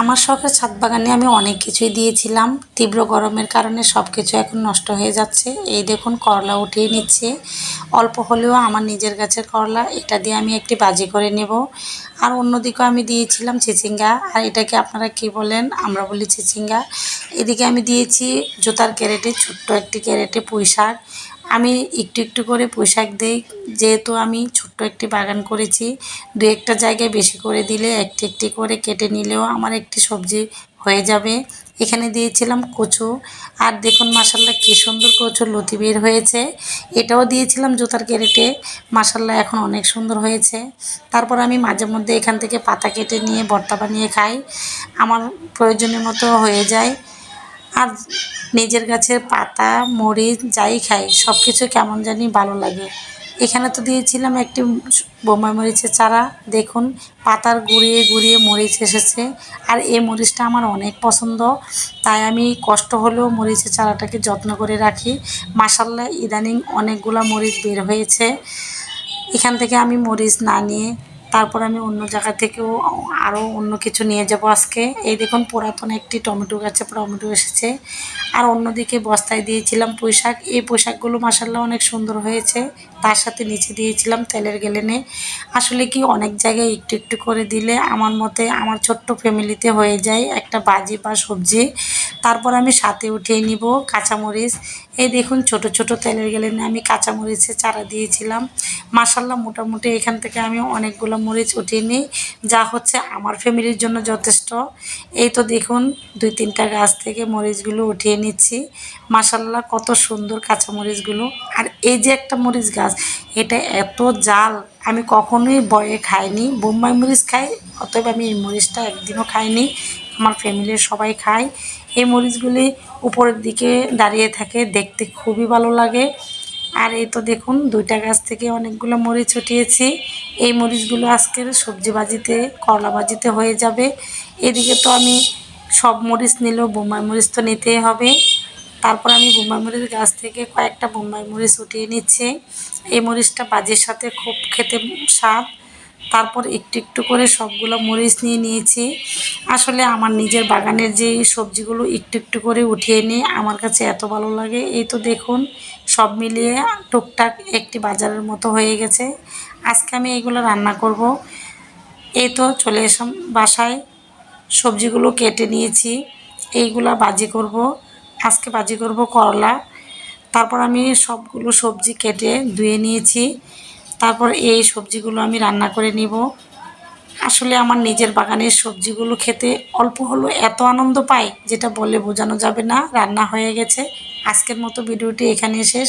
আমার শখের ছাদ বাগানে আমি অনেক কিছুই দিয়েছিলাম। তীব্র গরমের কারণে সব কিছু এখন নষ্ট হয়ে যাচ্ছে। এই দেখুন করলা উঠিয়ে নিচ্ছে। অল্প হলেও আমার নিজের গাছের করলা, এটা দিয়ে আমি একটি ভাজি করে নেব। আর অন্যদিকেও আমি দিয়েছিলাম চিচিঙ্গা, আর এটাকে আপনারা কি বলেন, আমরা বলি চিচিঙ্গা। এদিকে আমি দিয়েছি জুতার ক্যারেটে, ছোট্ট একটি ক্যারেটে পুঁই শাক। আমি একটু একটু করে পুঁই শাক দিই, যেহেতু আমি ছোট্ট একটি বাগান করেছি। দু একটা জায়গায় বেশি করে দিলে একটি একটি করে কেটে নিলেও আমার একটি সবজি হয়ে যাবে। এখানে দিয়েছিলাম কচু, আর দেখুন মাশাল্লাহ কী সুন্দর কচুর লতি বের হয়েছে। এটাও দিয়েছিলাম জুতার ক্যারেটে, মাশাল্লাহ এখন অনেক সুন্দর হয়েছে। তারপর আমি মাঝে মধ্যে এখান থেকে পাতা কেটে নিয়ে ভর্তা বানিয়ে খাই, আমার প্রয়োজনের মতো হয়ে যায়। আর নিজের গাছের পাতা, মরিচ যাই খাই সব কিছু কেমন জানি ভালো লাগে। এখানে তো দিয়েছিলাম একটি বোম্বাই মরিচের চারা, দেখুন পাতার গুঁড়িয়ে গুঁড়িয়ে মরিচ এসেছে। আর এই মরিচটা আমার অনেক পছন্দ, তাই আমি কষ্ট হলেও মরিচের চারাটাকে যত্ন করে রাখি। মাশাল্লাহ ইদানিং অনেকগুলা মরিচ বের হয়েছে। এখান থেকে আমি মরিচ না নিয়ে তারপর আমি অন্য জায়গা থেকেও আরও অন্য কিছু নিয়ে যাব আজকে। এই দেখুন পুরাতন একটি টমেটো গাছে টমেটো এসেছে। আর অন্যদিকে বস্তায় দিয়েছিলাম পুঁই শাক, এই পুঁই শাকগুলো মাশাল্লাহ অনেক সুন্দর হয়েছে। তার সাথে নিচে দিয়েছিলাম তেলের গেলেনে। আসলে কি অনেক জায়গায় একটু একটু করে দিলে আমার মতে আমার ছোট্ট ফ্যামিলিতে হয়ে যায় একটা ভাজি বা সবজি। তারপর আমি সাথে উঠিয়ে নিব কাঁচামরিচ। এই দেখুন ছোট ছোট তেলের গেলেনে আমি কাঁচামরিচের চারা দিয়েছিলাম। মাশাল্লাহ মোটামুটি এখান থেকে আমি অনেকগুলো মরিচ উঠিয়ে নিই, যা হচ্ছে আমার ফ্যামিলির জন্য যথেষ্ট। এই তো দেখুন 2-3টা গাছ থেকে মরিচগুলো উঠিয়ে নিচ্ছি। মাশাল্লাহ কত সুন্দর কাঁচামরিচগুলো। আর এই যে একটা মরিচ গাছ, এটা এত জাল, আমি কখনোই ভয়ে খাইনি। বোম্বাই মরিচ খাই, অতএব আমি এই মরিচটা একদিনও খাইনি। আমার ফ্যামিলির সবাই খায়। এই মরিচগুলি উপরের দিকে দাঁড়িয়ে থাকে, দেখতে খুবই ভালো লাগে। আর এই তো দেখুন 2টা গাছ থেকে অনেকগুলো মরিচ উঠিয়েছি। এই মরিচগুলো আজকের সবজি ভাজিতে, করলা ভাজিতে হয়ে যাবে। এদিকে তো আমি সব মরিচ নিলেও বোম্বাই মরিচ তো নিতেই হবে। তারপর আমি বোম্বাই মরিচ গাছ থেকে কয়েকটা বোম্বাই মরিচ উঠিয়ে নিচ্ছি। এই মরিচটা ভাজির সাথে খুব খেতে স্বাদ। তারপর একটু একটু করে সবগুলো মরিচ নিয়ে নিয়েছি। আসলে আমার নিজের বাগানের যে সবজিগুলো একটু একটু করে উঠিয়ে নিই, আমার কাছে এত ভালো লাগে। এই তো দেখুন সব মিলিয়ে টুকটাক একটি বাজারের মতো হয়ে গেছে। আজকে আমি এগুলো রান্না করব। এই তো চলে এলাম বাসায়, সবজিগুলো কেটে নিয়েছি, এইগুলা ভাজি করব। আজকে ভাজি করব করলা। তারপর আমি সবগুলো সবজি কেটে ধুয়ে নিয়েছি। তারপর এই সবজিগুলো আমি রান্না করে নিব। আসলে আমার নিজের বাগানের সবজিগুলো খেতে অল্প হলেও এত আনন্দ পাই, যেটা বলে বোঝানো যাবে না। রান্না হয়ে গেছে। আজকের মতো ভিডিওটি এখানেই শেষ।